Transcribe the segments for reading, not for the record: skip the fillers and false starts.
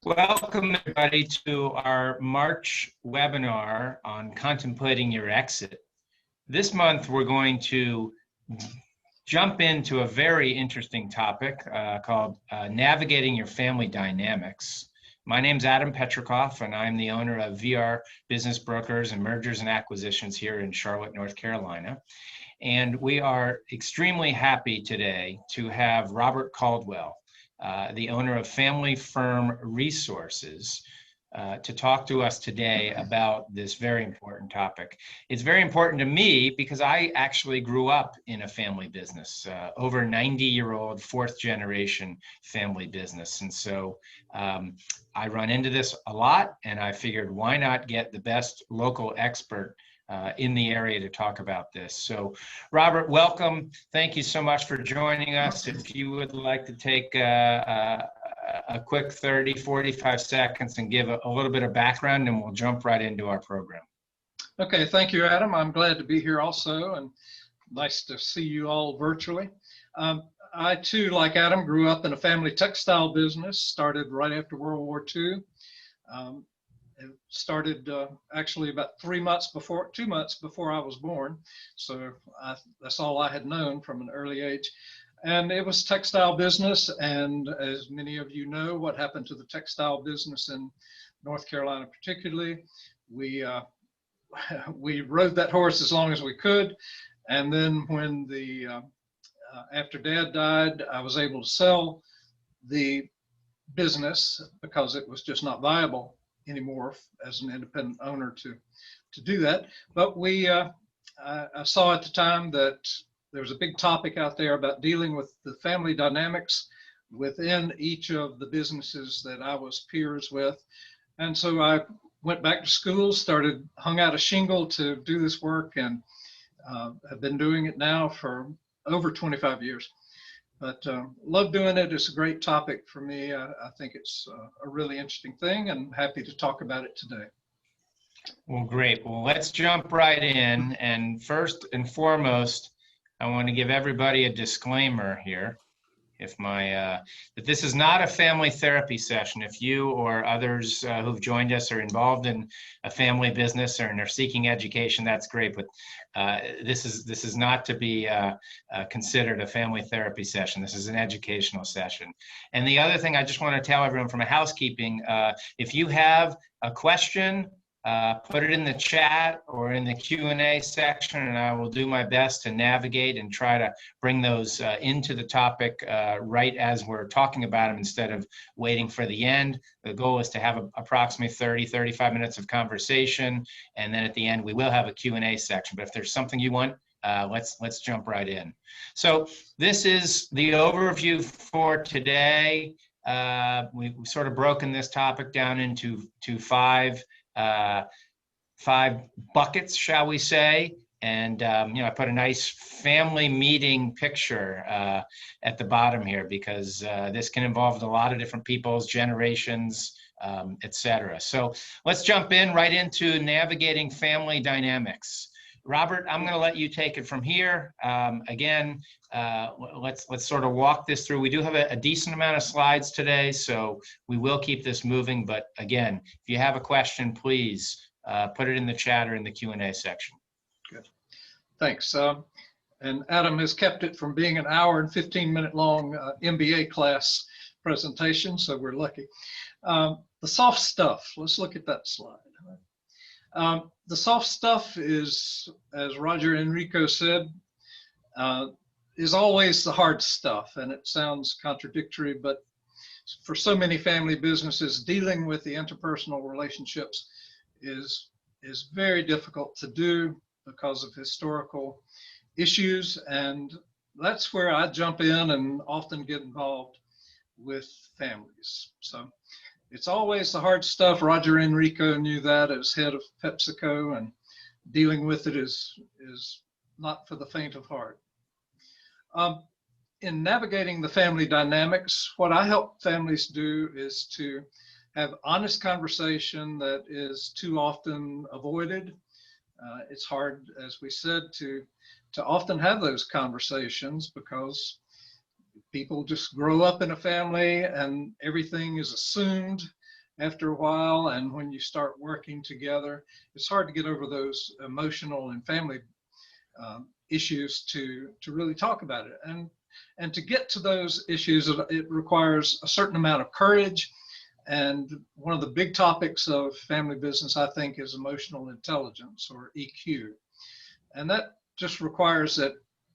Welcome, everybody, to our March webinar on contemplating your exit. This month, we're going to jump into a very interesting topic called navigating your family dynamics. My name's Adam Petricoff, and I'm the owner of VR Business Brokers and Mergers and Acquisitions here in Charlotte, North Carolina. And we are extremely happy today to have Robert Caldwell, the owner of Family Firm Resources, to talk to us today about this very important topic. It's very important to me because I actually grew up in a family business, over 90-year-old, fourth generation family business. And so I run into this a lot, and I figured why not get the best local expert in the area to talk about this. So Robert, welcome. Thank you so much for joining us. If you would like to take a quick 30, 45 seconds and give a little bit of background, and we'll jump right into our program. Okay, thank you, Adam. I'm glad to be here also, and nice to see you all virtually. I too, like Adam, grew up in a family textile business, started right after World War II. It started actually about 2 months before I was born. So that's all I had known from an early age. And it was textile business. And as many of you know, what happened to the textile business in North Carolina particularly, we rode that horse as long as we could. And then when after Dad died, I was able to sell the business because it was just not viable anymore as an independent owner to do that. But I saw at the time that there was a big topic out there about dealing with the family dynamics within each of the businesses that I was peers with. And so I went back to school, hung out a shingle to do this work, and have been doing it now for over 25 years. But love doing it. It's a great topic for me. I think it's a really interesting thing, and happy to talk about it today. Well, great. Well, let's jump right in. And first and foremost, I want to give everybody a disclaimer here. That this is not a family therapy session. If you or others who've joined us are involved in a family business and are seeking education, that's great. But this is not to be considered a family therapy session. This is an educational session. And the other thing I just want to tell everyone from a housekeeping, if you have a question, put it in the chat or in the Q&A section, and I will do my best to navigate and try to bring those into the topic right as we're talking about them instead of waiting for the end. The goal is to have approximately 30, 35 minutes of conversation, and then at the end we will have a Q&A section. But if there's something you want, let's jump right in. So this is the overview for today. We've sort of broken this topic down into five buckets, shall we say, and I put a nice family meeting picture at the bottom here because this can involve a lot of different people's generations, etc. So let's jump right into navigating family dynamics. Robert, I'm going to let you take it from here. Again, let's sort of walk this through. We do have a decent amount of slides today, so we will keep this moving. But again, if you have a question, please put it in the chat or in the Q&A section. Good. Thanks. And Adam has kept it from being an hour and 15-minute long MBA class presentation, so we're lucky. The soft stuff. Let's look at that slide. The soft stuff is, as Roger Enrico said, is always the hard stuff, and it sounds contradictory, but for so many family businesses, dealing with the interpersonal relationships is very difficult to do because of historical issues, and that's where I jump in and often get involved with families. So it's always the hard stuff. Roger Enrico knew that as head of PepsiCo, and dealing with it is not for the faint of heart. In navigating the family dynamics, what I help families do is to have honest conversation that is too often avoided. It's hard, as we said, to often have those conversations because people just grow up in a family and everything is assumed after a while. And when you start working together, it's hard to get over those emotional and family issues to really talk about it. And to get to those issues, it requires a certain amount of courage. And one of the big topics of family business, I think, is emotional intelligence, or EQ. And that just requires that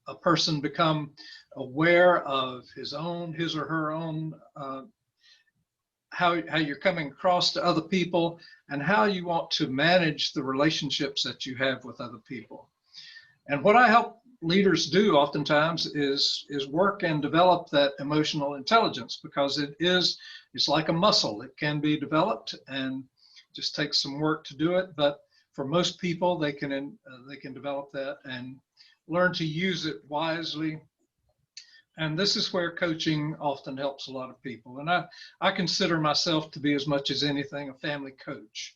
a person become aware of his or her own, how you're coming across to other people, and how you want to manage the relationships that you have with other people. And what I help leaders do oftentimes is work and develop that emotional intelligence, because it's like a muscle. It can be developed and just takes some work to do it. But for most people, they can develop that and learn to use it wisely. And this is where coaching often helps a lot of people. And I consider myself to be, as much as anything, a family coach.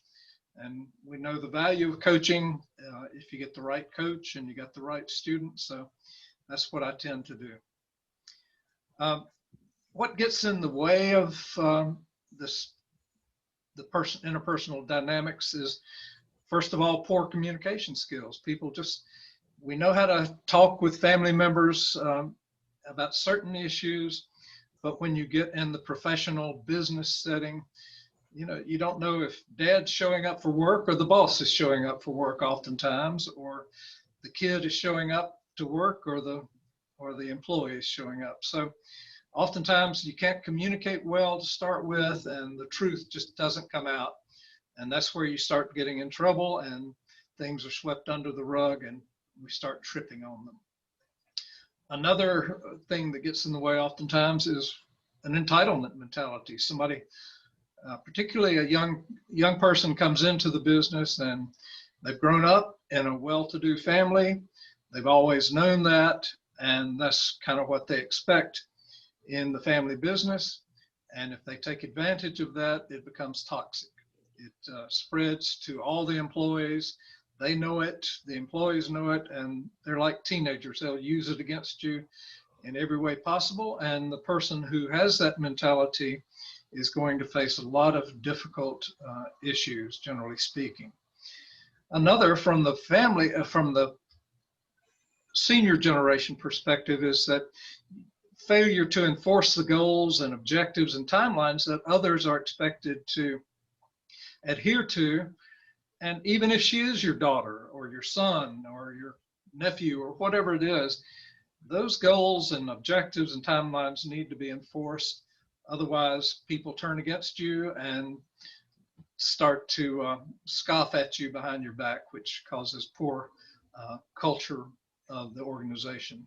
And we know the value of coaching if you get the right coach and you got the right students. So that's what I tend to do. What gets in the way of the interpersonal dynamics is, first of all, poor communication skills. We know how to talk with family members about certain issues, but when you get in the professional business setting, you don't know if dad's showing up for work or the boss is showing up for work oftentimes, or the kid is showing up to work or the employee is showing up. So oftentimes you can't communicate well to start with, and the truth just doesn't come out. And that's where you start getting in trouble, and things are swept under the rug, and we start tripping on them. Another thing that gets in the way oftentimes is an entitlement mentality. Somebody, particularly a young person, comes into the business and they've grown up in a well-to-do family. They've always known that, and that's kind of what they expect in the family business. And if they take advantage of that, it becomes toxic. It spreads to all the employees. They know it, the employees know it, and they're like teenagers. They'll use it against you in every way possible. And the person who has that mentality is going to face a lot of difficult issues, generally speaking. Another, from the senior generation perspective, is that failure to enforce the goals and objectives and timelines that others are expected to adhere to. And even if she is your daughter or your son or your nephew or whatever it is, those goals and objectives and timelines need to be enforced. Otherwise, people turn against you and start to scoff at you behind your back, which causes poor culture of the organization.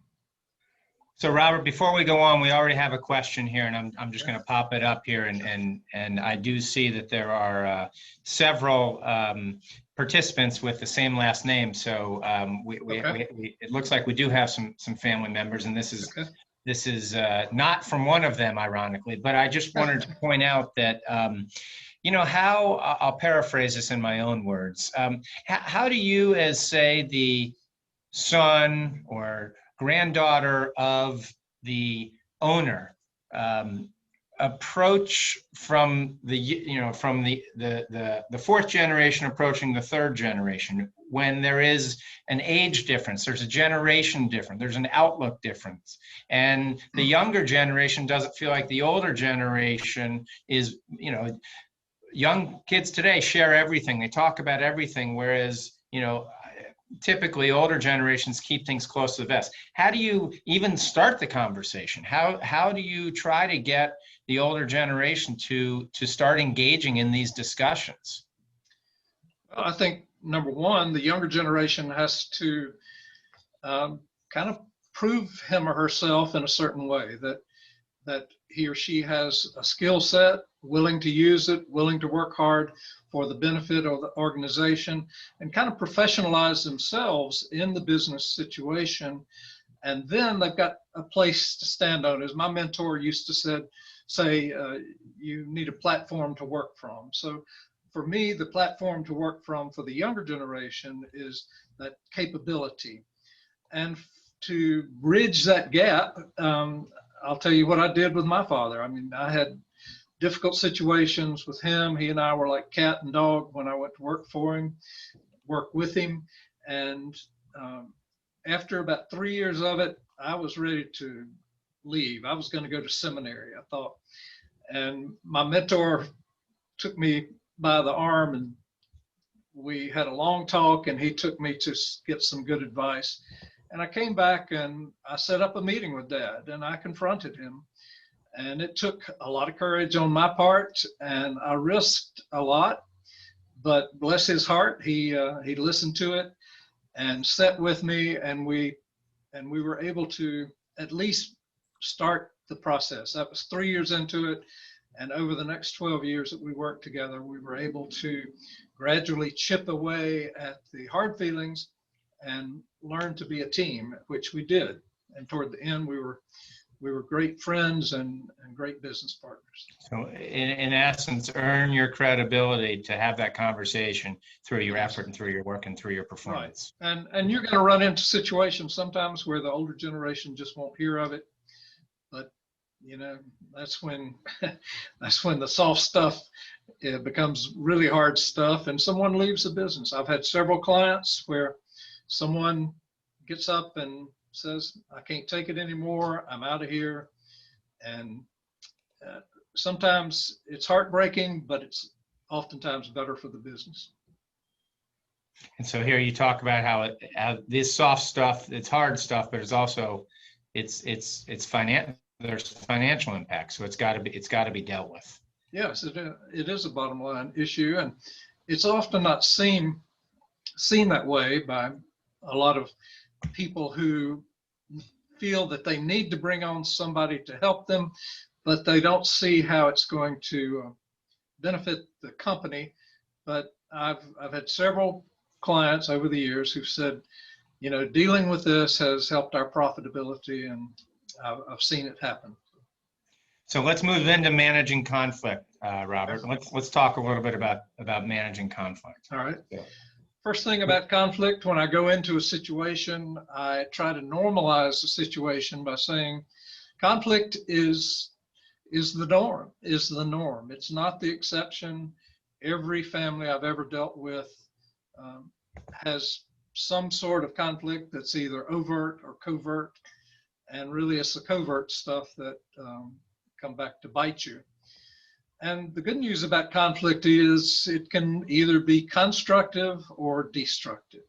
So Robert, before we go on, we already have a question here, and I'm just going to pop it up here, and I do see that there are several participants with the same last name. So it looks like we do have some family members, and this is not from one of them, ironically. But I just wanted to point out that how, I'll paraphrase this in my own words. How do you, as say the son or granddaughter of the owner, approach from the fourth generation approaching the third generation, when there is an age difference, there's a generation difference, there's an outlook difference, and the younger generation doesn't feel like the older generation is, young kids today share everything, they talk about everything, whereas typically older generations keep things close to the vest. How do you even start the conversation? How do you try to get the older generation to start engaging in these discussions? Well, I think, number one, the younger generation has to kind of prove him or herself in a certain way, that he or she has a skill set, willing to use it, willing to work hard for the benefit of the organization, and kind of professionalize themselves in the business situation. And then they've got a place to stand on. As my mentor used to say, you need a platform to work from. So for me, the platform to work from for the younger generation is that capability. And to bridge that gap, I'll tell you what I did with my father. I mean, I had difficult situations with him. He and I were like cat and dog when I went to work for him, work with him. And after about 3 years of it, I was ready to leave. I was going to go to seminary, I thought. And my mentor took me by the arm, and we had a long talk, and he took me to get some good advice. And I came back and I set up a meeting with Dad, and I confronted him. And it took a lot of courage on my part, and I risked a lot, but bless his heart, he listened to it and sat with me, and we were able to at least start the process. That was 3 years into it, and over the next 12 years that we worked together, we were able to gradually chip away at the hard feelings and learn to be a team, which we did. And toward the end, we were great friends and great business partners. So in essence, earn your credibility to have that conversation through your effort and through your work and through your performance. Right. And you're going to run into situations sometimes where the older generation just won't hear of it. But, you know, that's when the soft stuff becomes really hard stuff and someone leaves the business. I've had several clients where someone gets up and says, I can't take it anymore, I'm out of here. And sometimes it's heartbreaking, but it's oftentimes better for the business. And so here you talk about how this soft stuff, it's hard stuff, but it's also there's financial impact, so it's got to be dealt with. Yes, it is a bottom line issue, and it's often not seen that way by a lot of people who feel that they need to bring on somebody to help them, but they don't see how it's going to benefit the company. But I've had several clients over the years who've said, you know, dealing with this has helped our profitability, and I've seen it happen. So let's move into managing conflict, Robert. Let's talk a little bit about managing conflict. All right. Yeah. First thing about conflict, when I go into a situation, I try to normalize the situation by saying conflict is the norm. It's not the exception. Every family I've ever dealt with has some sort of conflict that's either overt or covert, and really it's the covert stuff that come back to bite you. And the good news about conflict is it can either be constructive or destructive.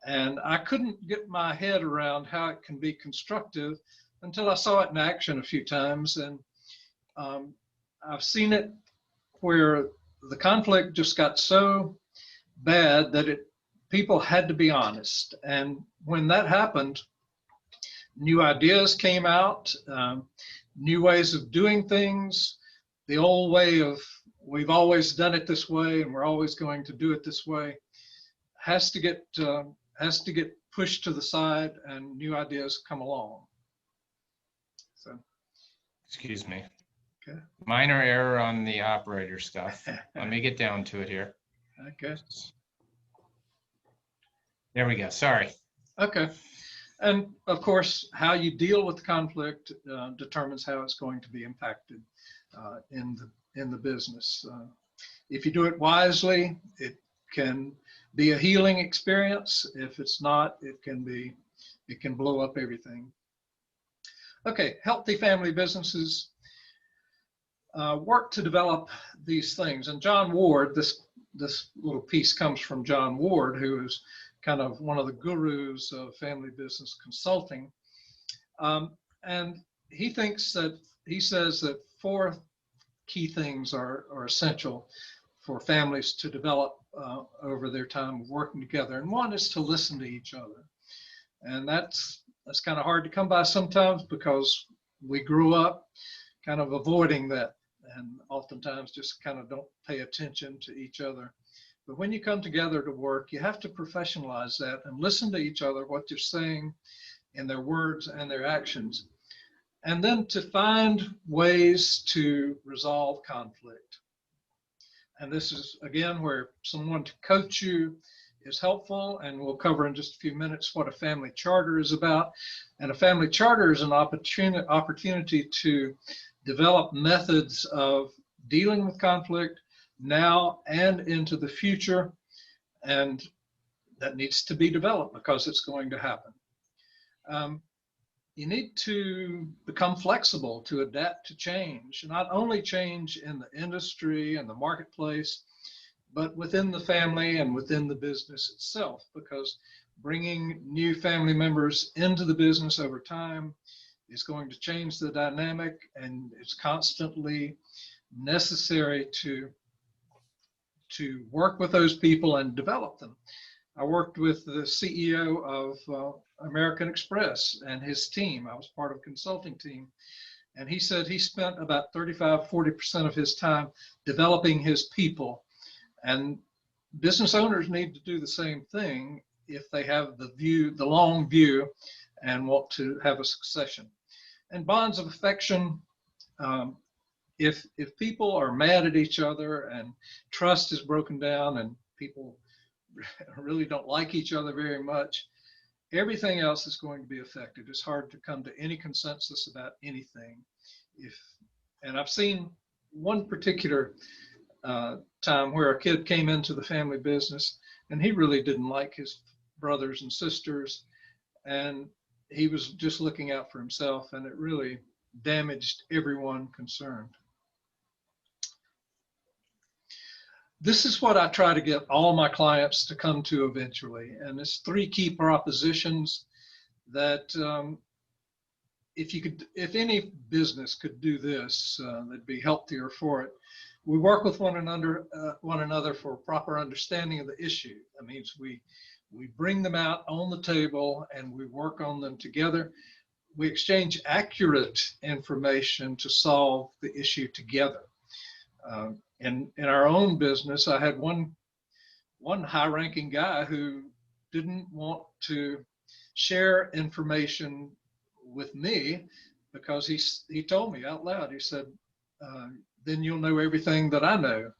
And I couldn't get my head around how it can be constructive until I saw it in action a few times. And I've seen it where the conflict just got so bad that people had to be honest. And when that happened, new ideas came out, new ways of doing things. The old way of we've always done it this way and we're always going to do it this way has to get pushed to the side, and new ideas come along. So, excuse me. Okay. Minor error on the operator stuff. Let me get down to it here. Okay. There we go. Sorry. Okay. And of course, how you deal with the conflict determines how it's going to be impacted in the business. If you do it wisely, it can be a healing experience. If it's not, it can blow up everything. Okay, healthy family businesses work to develop these things. And John Ward, this little piece comes from John Ward, who is kind of one of the gurus of family business consulting. And he says that 4 key things are essential for families to develop over their time of working together. And one is to listen to each other. And that's kind of hard to come by sometimes because we grew up kind of avoiding that, and oftentimes just kind of don't pay attention to each other. But when you come together to work, you have to professionalize that and listen to each other, what they're saying in their words and their actions. And then to find ways to resolve conflict. And this is, again, where someone to coach you is helpful, and we'll cover in just a few minutes what a family charter is about. And a family charter is an opportunity to develop methods of dealing with conflict now and into the future. And that needs to be developed because it's going to happen. You need to become flexible to adapt to change, not only change in the industry and the marketplace, but within the family and within the business itself, because bringing new family members into the business over time is going to change the dynamic, and it's constantly necessary to work with those people and develop them. I worked with the CEO of American Express and his team. I was part of a consulting team. And he said he spent about 35–40% of his time developing his people. And business owners need to do the same thing if they have the long view and want to have a succession. And bonds of affection, if people are mad at each other and trust is broken down and people really don't like each other very much, everything else is going to be affected. It's hard to come to any consensus about anything. And I've seen one particular time where a kid came into the family business and he really didn't like his brothers and sisters, and he was just looking out for himself, and it really damaged everyone concerned. This is what I try to get all my clients to come to eventually, and it's 3 key propositions that if any business could do this, they'd be healthier for it. We work with one another for proper understanding of the issue. That means we bring them out on the table and we work on them together. We exchange accurate information to solve the issue together. In our own business, I had one high-ranking guy who didn't want to share information with me because he told me out loud. He said, "Then you'll know everything that I know."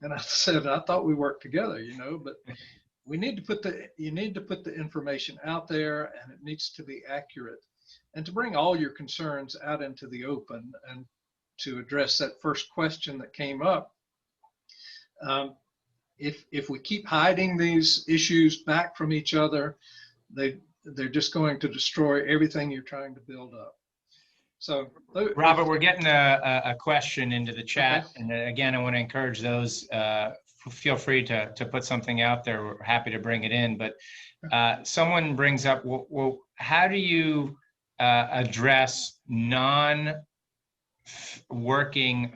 And I said, "I thought we worked together, but you need to put the information out there, and it needs to be accurate, and to bring all your concerns out into the open." And to address that first question that came up, if we keep hiding these issues back from each other, they're just going to destroy everything you're trying to build up. So, Robert, we're getting a question into the chat, okay. And again, I want to encourage those. Feel free to put something out there. We're happy to bring it in. But someone brings up, well, how do you address non-working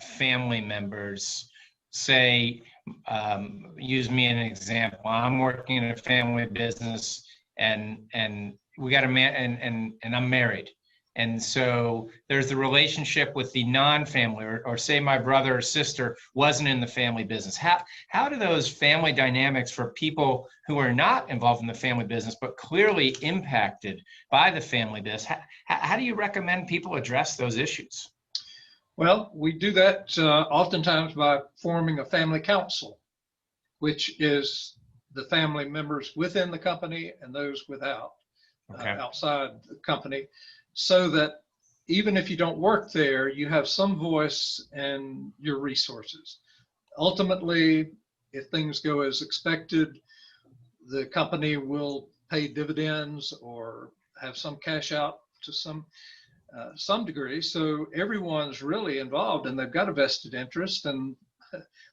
family members? Say, use me as an example. I'm working in a family business, and we got a man, and I'm married. And so there's the relationship with the non-family, or say my brother or sister wasn't in the family business. How do those family dynamics for people who are not involved in the family business, but clearly impacted by the family business, how do you recommend people address those issues? Well, we do that oftentimes by forming a family council, which is the family members within the company and those without, outside the company, so that even if you don't work there, you have some voice in your resources. Ultimately, if things go as expected, the company will pay dividends or have some cash out to some degree. So everyone's really involved, and they've got a vested interest, and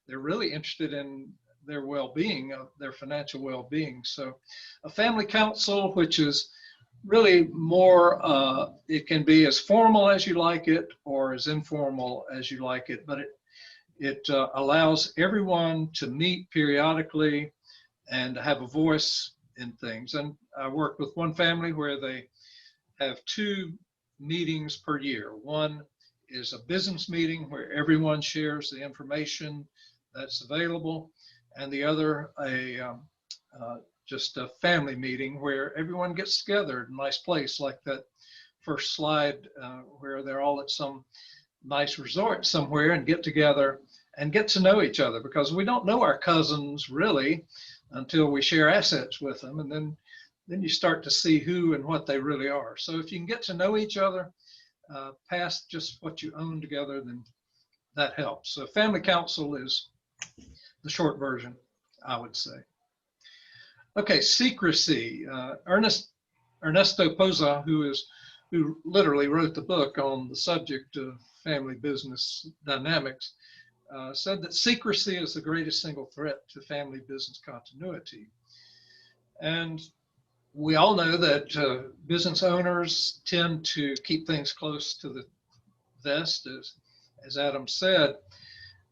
they're really interested in their well-being, their financial well-being. So a family council, which is really more, it can be as formal as you like it or as informal as you like it, but it allows everyone to meet periodically and have a voice in things. And I work with one family where they have 2 meetings per year. One is a business meeting where everyone shares the information that's available, and the other just a family meeting where everyone gets together at a nice place, like that first slide where they're all at some nice resort somewhere and get together and get to know each other, because we don't know our cousins really until we share assets with them, and then you start to see who and what they really are. So if you can get to know each other, past just what you own together, then that helps. So family council is the short version, I would say. Okay, secrecy. Ernesto Poza, who literally wrote the book on the subject of family business dynamics, said that secrecy is the greatest single threat to family business continuity. And we all know that business owners tend to keep things close to the vest, as Adam said,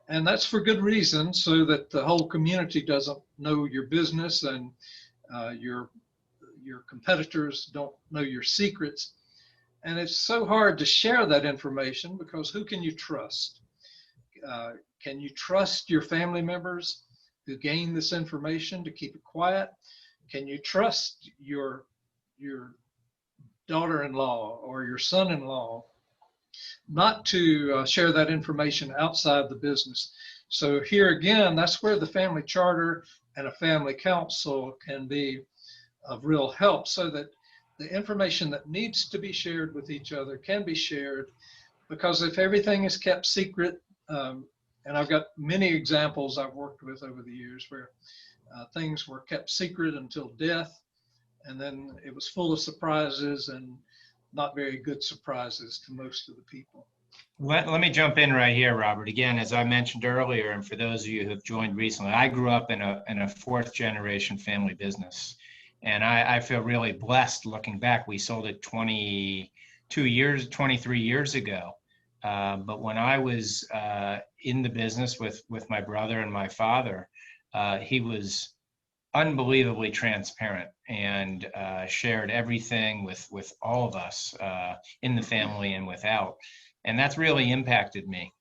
and that's for good reason, so that the whole community doesn't know your business, and your competitors don't know your secrets. And it's so hard to share that information, because who can you trust? Can you trust your family members who gain this information to keep it quiet? Can you trust your daughter-in-law or your son-in-law not to share that information outside the business? So here again, that's where the family charter and a family council can be of real help, so that the information that needs to be shared with each other can be shared. Because if everything is kept secret, and I've got many examples I've worked with over the years where things were kept secret until death, and then it was full of surprises, and not very good surprises to most of the people. Let me jump in right here, Robert. Again, as I mentioned earlier, and for those of you who have joined recently, I grew up in a fourth generation family business. And I feel really blessed looking back. We sold it 23 years ago. But when I was in the business with my brother and my father, he was unbelievably transparent and shared everything with all of us in the family and without. And that's really impacted me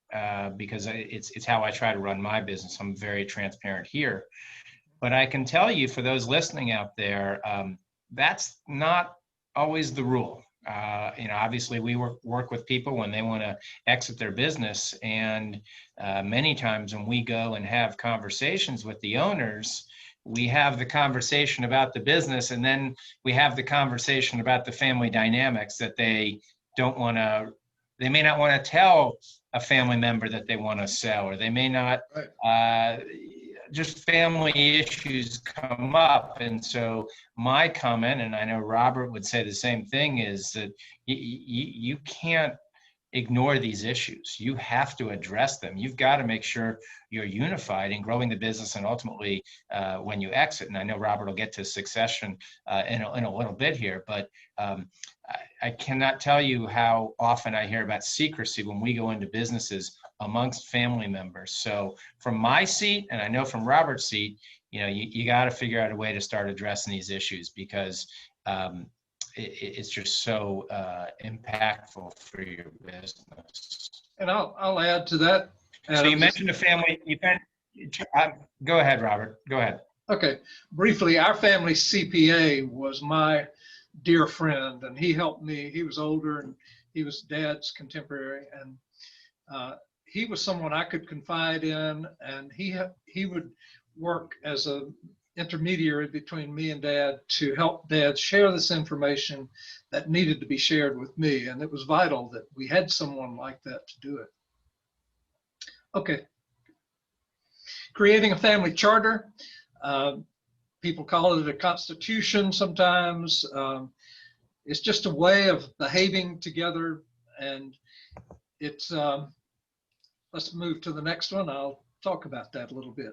because it's how I try to run my business. I'm very transparent here. But I can tell you, for those listening out there, that's not always the rule. Obviously we work with people when they want to exit their business, and many times when we go and have conversations with the owners, we have the conversation about the business, and then we have the conversation about the family dynamics that they may not want to tell a family member that they want to sell, or they may not. Just family issues come up. And so my comment, and I know Robert would say the same thing, is that you can't ignore these issues. You have to address them. You've got to make sure you're unified in growing the business, and ultimately when you exit. And I know Robert will get to succession in a little bit here, but I cannot tell you how often I hear about secrecy when we go into businesses amongst family members. So from my seat, and I know from Robert's seat, you got to figure out a way to start addressing these issues, because it's just so impactful for your business. And I'll add to that. So you mentioned a family. Go ahead, Robert. Go ahead. Okay, briefly, our family CPA was my dear friend, and he helped me. He was older, and he was Dad's contemporary, and he was someone I could confide in, and he would work as an intermediary between me and Dad to help Dad share this information that needed to be shared with me, and it was vital that we had someone like that to do it. Okay, creating a family charter. People call it a constitution sometimes. It's just a way of behaving together, and it's, let's move to the next one. I'll talk about that a little bit.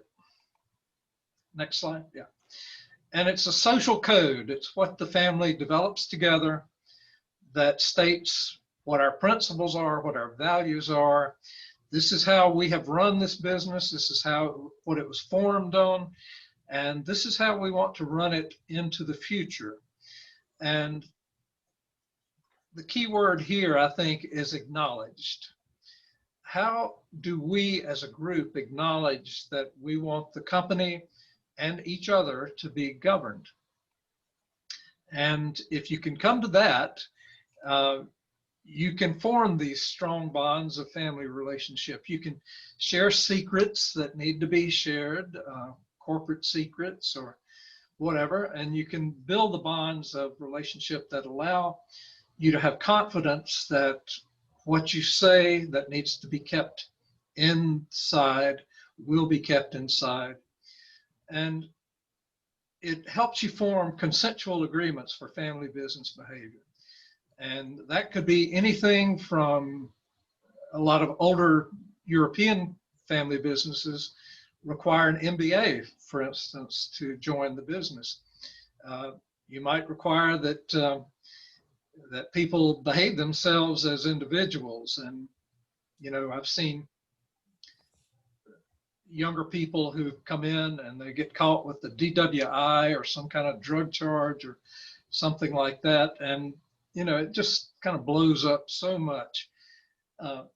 Next slide, yeah. And it's a social code. It's what the family develops together that states what our principles are, what our values are. This is how we have run this business. This is what it was formed on. And this is how we want to run it into the future. And the key word here, I think, is acknowledged. How do we as a group acknowledge that we want the company and each other to be governed? And if you can come to that, you can form these strong bonds of family relationship. You can share secrets that need to be shared, corporate secrets or whatever, and you can build the bonds of relationship that allow you to have confidence that what you say that needs to be kept inside will be kept inside. And it helps you form consensual agreements for family business behavior. And that could be anything from a lot of older European family businesses require an MBA, for instance, to join the business. You might require that that people behave themselves as individuals. And, you know, I've seen younger people who come in and they get caught with the DWI or some kind of drug charge or something like that. And, you know, it just kind of blows up so much of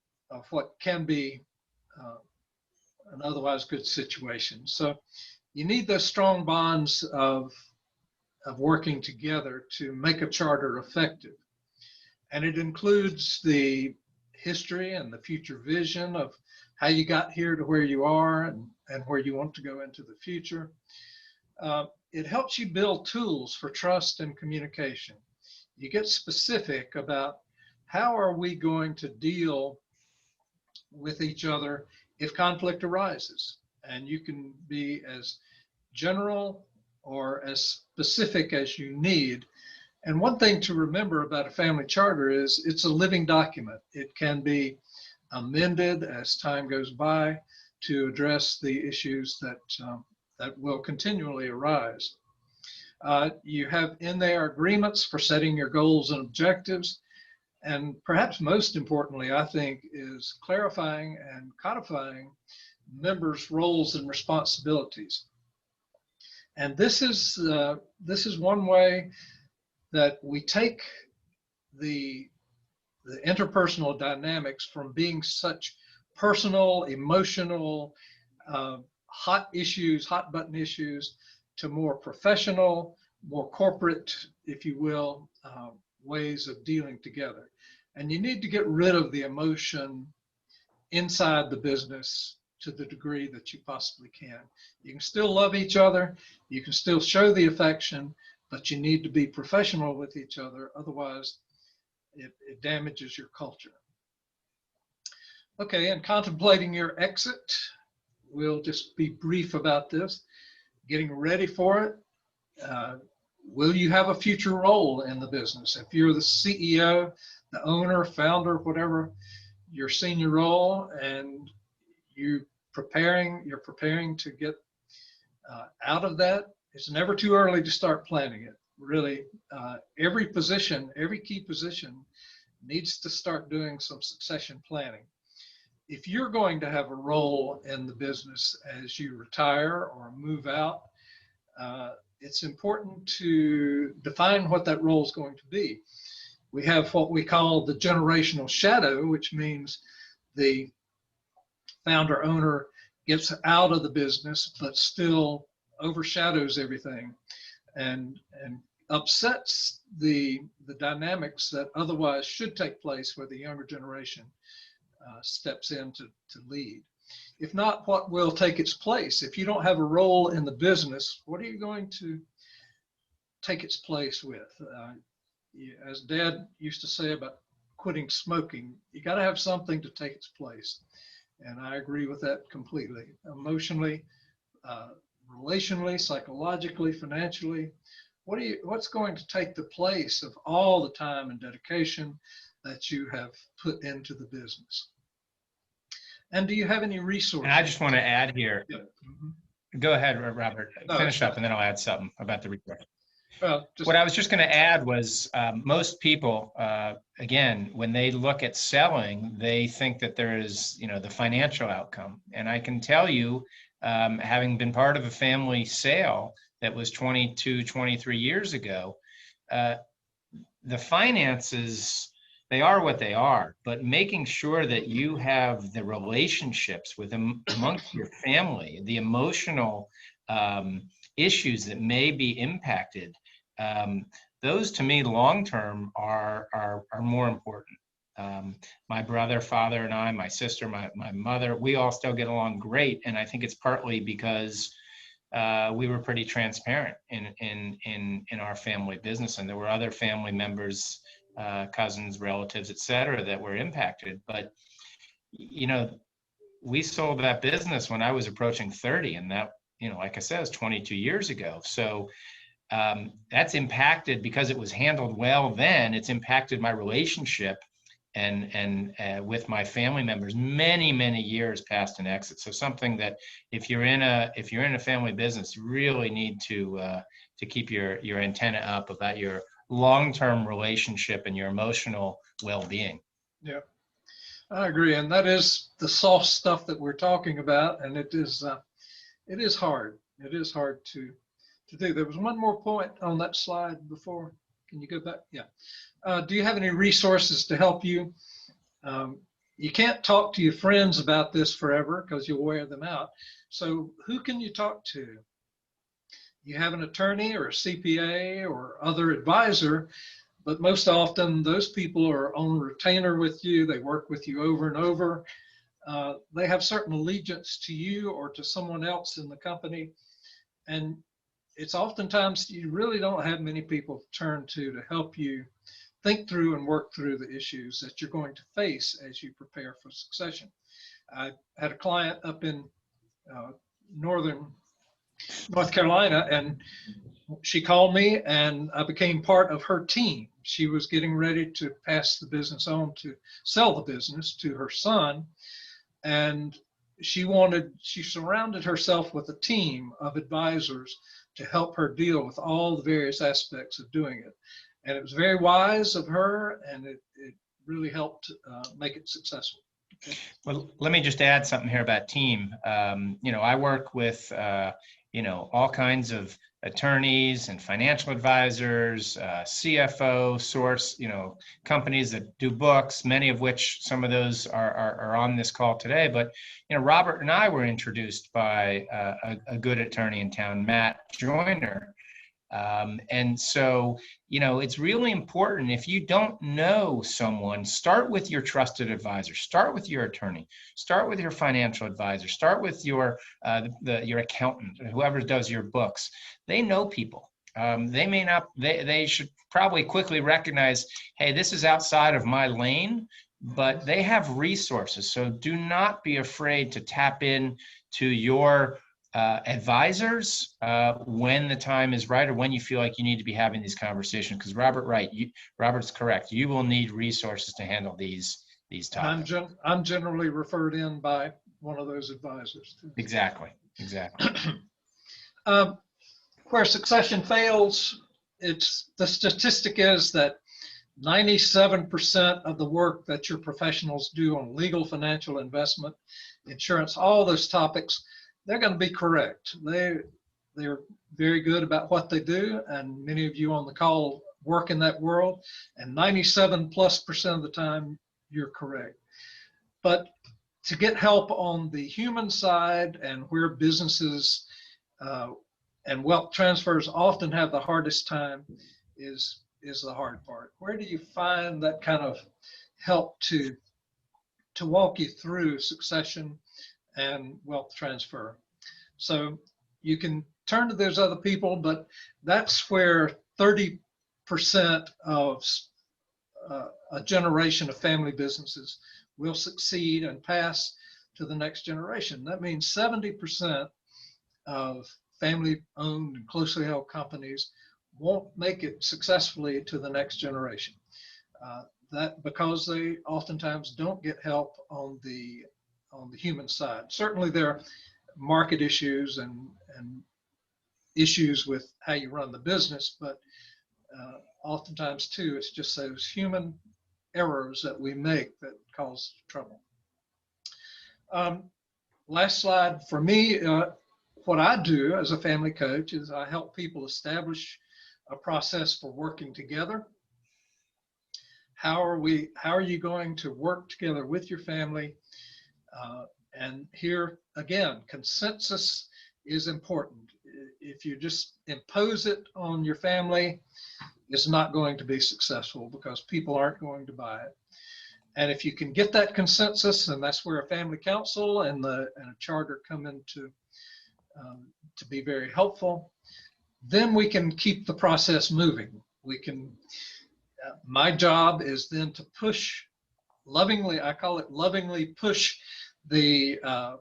what can be an otherwise good situation. So you need those strong bonds of working together to make a charter effective. And it includes the history and the future vision of how you got here to where you are and where you want to go into the future. It helps you build tools for trust and communication. You get specific about how are we going to deal with each other if conflict arises. And you can be as general or as specific as you need. And one thing to remember about a family charter is it's a living document. It can be amended as time goes by to address the issues that will continually arise. You have in there agreements for setting your goals and objectives. And perhaps most importantly, I think, is clarifying and codifying members' roles and responsibilities. And this is one way that we take the interpersonal dynamics from being such personal, emotional, hot button issues to more professional, more corporate, if you will, ways of dealing together. And you need to get rid of the emotion inside the business to the degree that you possibly can. You can still love each other, you can still show the affection, but you need to be professional with each other. Otherwise, it damages your culture. Okay, and contemplating your exit, we'll just be brief about this. Getting ready for it. Will you have a future role in the business? If you're the CEO, the owner, founder, whatever your senior role, and you're preparing to get out of that, it's never too early to start planning it. Really, every key position needs to start doing some succession planning. If you're going to have a role in the business as you retire or move out, it's important to define what that role is going to be. We have what we call the generational shadow, which means the founder owner gets out of the business but still overshadows everything and upsets the dynamics that otherwise should take place where the younger generation steps in to lead. If not, what will take its place? If you don't have a role in the business, what are you going to take its place with? As Dad used to say about quitting smoking, you got to have something to take its place. And I agree with that completely. Emotionally, relationally, psychologically, financially, what's going to take the place of all the time and dedication that you have put into the business? And do you have any resources? And I just want to add here. Yeah. Mm-hmm. Go ahead, Robert. Finish up, and then I'll add something about the resources. Well, what I was just going to add was most people, again, when they look at selling, they think that there is, the financial outcome. And I can tell you, having been part of a family sale that was 22, 23 years ago, the finances, they are what they are, but making sure that you have the relationships with amongst your family, the emotional issues that may be impacted, those to me long-term are more important. My brother, father, and I, my sister, my mother, we all still get along great. And I think it's partly because we were pretty transparent in our family business. And there were other family members cousins, relatives, et cetera, that were impacted. But, you know, we sold that business when I was approaching 30, and that, you know, like I said, it was 22 years ago. So that's impacted, because it was handled well then, it's impacted my relationship and with my family members many years past an exit. So something that if you're in a family business, you really need to keep your antenna up about your long-term relationship and your emotional well-being. Yeah, I agree, and that is the soft stuff that we're talking about, and it is hard. It is hard to do. There was one more point on that slide before. Can you go back? Yeah. Do you have any resources to help you? You can't talk to your friends about this forever because you'll wear them out. So who can you talk to? You have an attorney or a CPA or other advisor, but most often those people are on retainer with you. They work with you over and over. They have certain allegiance to you or to someone else in the company. And it's oftentimes you really don't have many people to turn to help you think through and work through the issues that you're going to face as you prepare for succession. I had a client up in northern North Carolina, and she called me, and I became part of her team. She was getting ready to pass the business on, to sell the business to her son, and she surrounded herself with a team of advisors to help her deal with all the various aspects of doing it. And it was very wise of her, and it really helped make it successful. Okay. Well, let me just add something here about team. You know, I work with, you know, all kinds of attorneys and financial advisors, CFO, source, you know, companies that do books, many of which some of those are on this call today. But, you know, Robert and I were introduced by a good attorney in town, Matt Joyner. And so, you know, it's really important, if you don't know someone, start with your trusted advisor, start with your attorney, start with your financial advisor, start with your accountant, whoever does your books. They know people. They may not, they should probably quickly recognize, hey, this is outside of my lane, but they have resources. So do not be afraid to tap in to your advisors when the time is right, or when you feel like you need to be having these conversations. Because Robert's correct. You will need resources to handle these topics. I'm generally referred in by one of those advisors too. Exactly. Where succession fails, the statistic is that 97% of the work that your professionals do on legal, financial, investment, insurance, all those topics, they're going to be correct. They're very good about what they do, and many of you on the call work in that world, and 97+% of the time you're correct. But to get help on the human side, and where businesses and wealth transfers often have the hardest time, is the hard part. Where do you find that kind of help to walk you through succession and wealth transfer? So you can turn to those other people, but that's where 30% of a generation of family businesses will succeed and pass to the next generation. That means 70% of family-owned and closely held companies won't make it successfully to the next generation. That because they oftentimes don't get help on the human side. Certainly there are market issues and issues with how you run the business, but oftentimes too, it's just those human errors that we make that cause trouble. Last slide for me, what I do as a family coach is I help people establish a process for working together. How are you going to work together with your family? And here again, consensus is important. If you just impose it on your family, it's not going to be successful because people aren't going to buy it. And if you can get that consensus, and that's where a family council and a charter come into to be very helpful, then we can keep the process moving. We can My job is then to push lovingly, I call it lovingly push the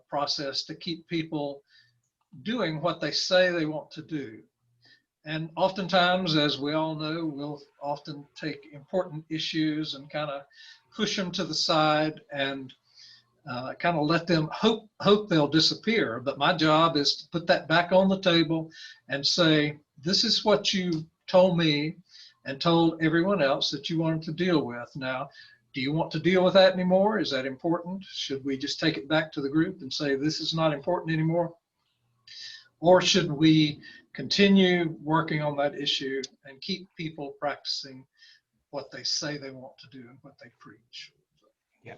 process to keep people doing what they say they want to do. And oftentimes, as we all know, we'll often take important issues and kind of push them to the side and kind of let them hope they'll disappear. But my job is to put that back on the table and say, this is what you told me and told everyone else that you wanted to deal with. Now, do you want to deal with that anymore? Is that important? Should we just take it back to the group and say, this is not important anymore? Or should we continue working on that issue and keep people practicing what they say they want to do and what they preach? Yeah.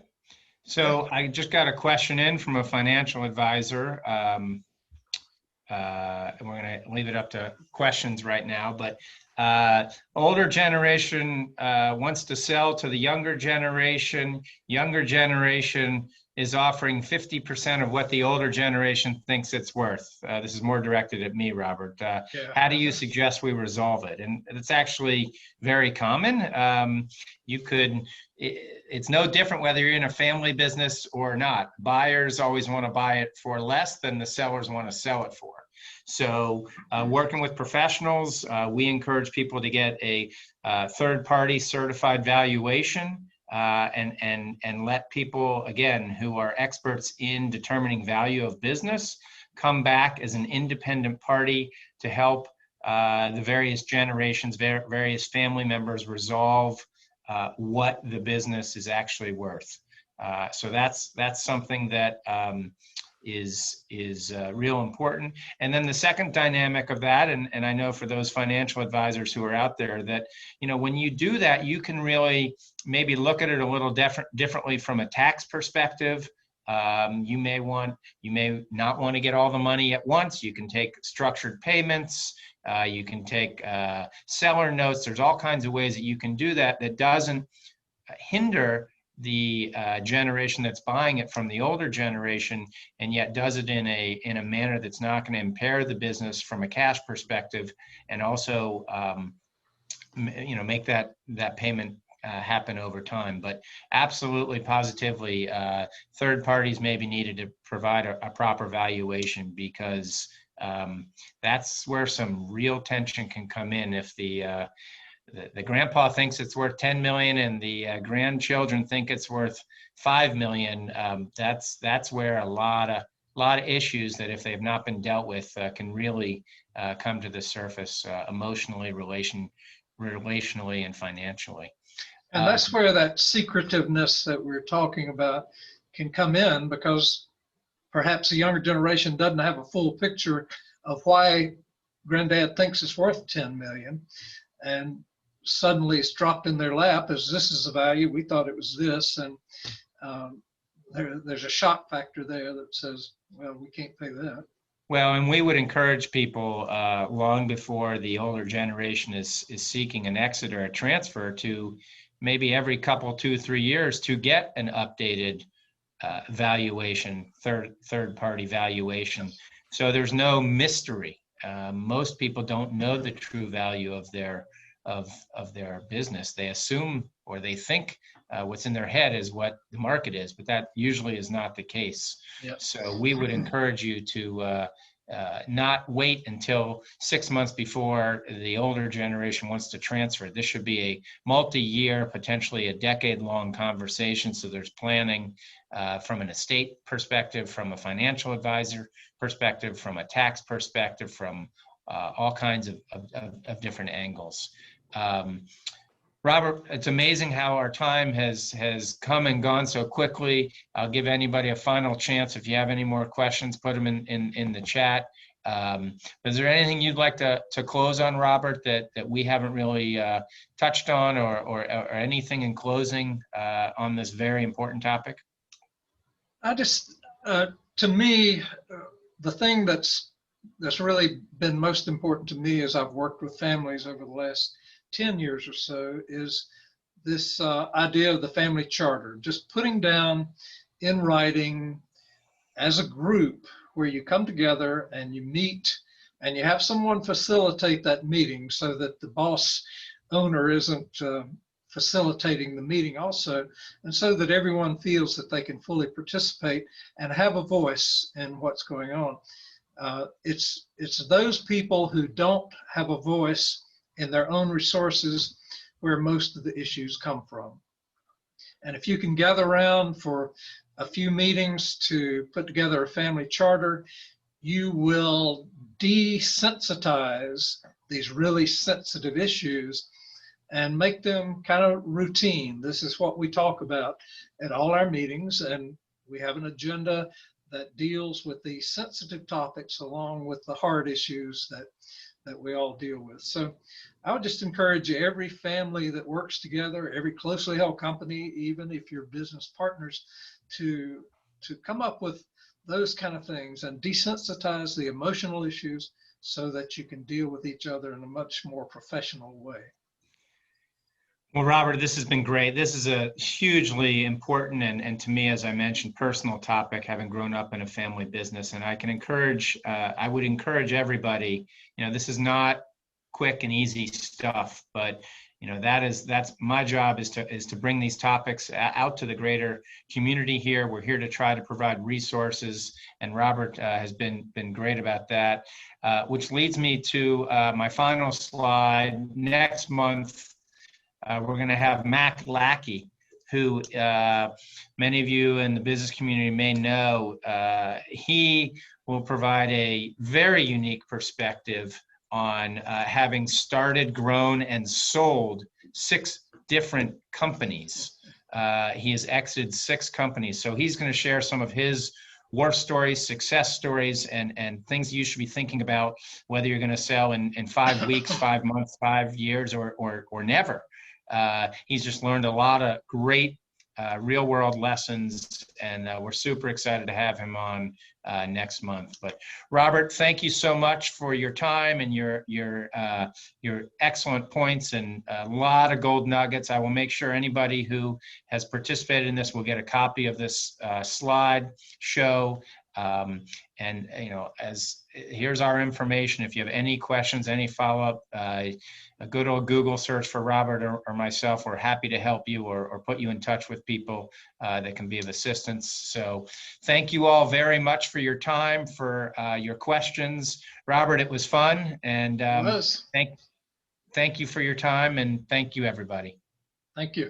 So I just got a question in from a financial advisor. And we're going to leave it up to questions right now, but older generation wants to sell to the younger generation. Younger generation is offering 50% of what the older generation thinks it's worth. This is more directed at me, Robert. How do you suggest we resolve it? And it's actually very common. It's no different whether you're in a family business or not. Buyers always want to buy it for less than the sellers want to sell it for. So working with professionals, we encourage people to get a third-party certified valuation and let people, again, who are experts in determining value of business, come back as an independent party to help the various generations, various family members resolve what the business is actually worth. So that's something that is real important. And then the second dynamic of that, and I know for those financial advisors who are out there that, when you do that, you can really maybe look at it a little differently from a tax perspective. You may not want to get all the money at once. You can take structured payments. You can take seller notes. There's all kinds of ways that you can do that doesn't hinder the generation that's buying it from the older generation, and yet does it in a manner that's not going to impair the business from a cash perspective, and also make that payment happen over time. But absolutely, positively, third parties may be needed to provide a proper valuation, because that's where some real tension can come in. If the grandpa thinks it's worth 10 million and the grandchildren think it's worth 5 million, that's where a lot of issues that, if they've not been dealt with, can really come to the surface emotionally, relationally, and financially. And that's where that secretiveness that we're talking about can come in, because perhaps the younger generation doesn't have a full picture of why granddad thinks it's worth 10 million. And suddenly it's dropped in their lap as, this is the value, we thought it was this. And there's a shock factor there that says, well, we can't pay that. Well, and we would encourage people long before the older generation is seeking an exit or a transfer to maybe every couple, 2-3 years, to get an updated valuation, third-party valuation. So there's no mystery. Most people don't know the true value of their business. They assume, or they think what's in their head is what the market is, but that usually is not the case. Yep. So we would encourage you to not wait until 6 months before the older generation wants to transfer. This should be a multi-year, potentially a decade-long conversation. So there's planning from an estate perspective, from a financial advisor perspective, from a tax perspective, from all kinds of different angles. Robert, it's amazing how our time has come and gone so quickly. I'll give anybody a final chance. If you have any more questions, put them in the chat. Is there anything you'd like to close on, Robert, that we haven't really touched on, or anything in closing on this very important topic? I just, to me, the thing that's really been most important to me as I've worked with families over the last 10 years or so is this idea of the family charter, just putting down in writing as a group where you come together and you meet and you have someone facilitate that meeting, so that the boss owner isn't facilitating the meeting also, and so that everyone feels that they can fully participate and have a voice in what's going on. It's those people who don't have a voice in their own resources where most of the issues come from. And if you can gather around for a few meetings to put together a family charter, you will desensitize these really sensitive issues and make them kind of routine. This is what we talk about at all our meetings, and we have an agenda that deals with these sensitive topics along with the hard issues that we all deal with. So I would just encourage every family that works together, every closely held company, even if you're business partners, to come up with those kind of things and desensitize the emotional issues so that you can deal with each other in a much more professional way. Well, Robert, this has been great. This is a hugely important and to me, as I mentioned, personal topic, having grown up in a family business. And I can encourage, I would encourage everybody, this is not quick and easy stuff, but that's my job is to bring these topics out to the greater community here. We're here to try to provide resources, and Robert has been great about that, which leads me to my final slide. Next month, we're going to have Mac Lackey, who many of you in the business community may know. He will provide a very unique perspective on having started, grown, and sold 6 different companies. He has exited 6 companies. So he's going to share some of his war stories, success stories, and things you should be thinking about, whether you're going to sell in 5 weeks, 5 months, 5 years, or never. He's just learned a lot of great real world lessons, and we're super excited to have him on next month. But Robert, thank you so much for your time and your excellent points and a lot of gold nuggets. I will make sure anybody who has participated in this will get a copy of this slide show. And here's our information. If you have any questions, any follow-up, a good old Google search for Robert or myself, we're happy to help you or put you in touch with people that can be of assistance. So thank you all very much for your time, for your questions. Robert, it was fun, and thank you for your time, and thank you, everybody. Thank you.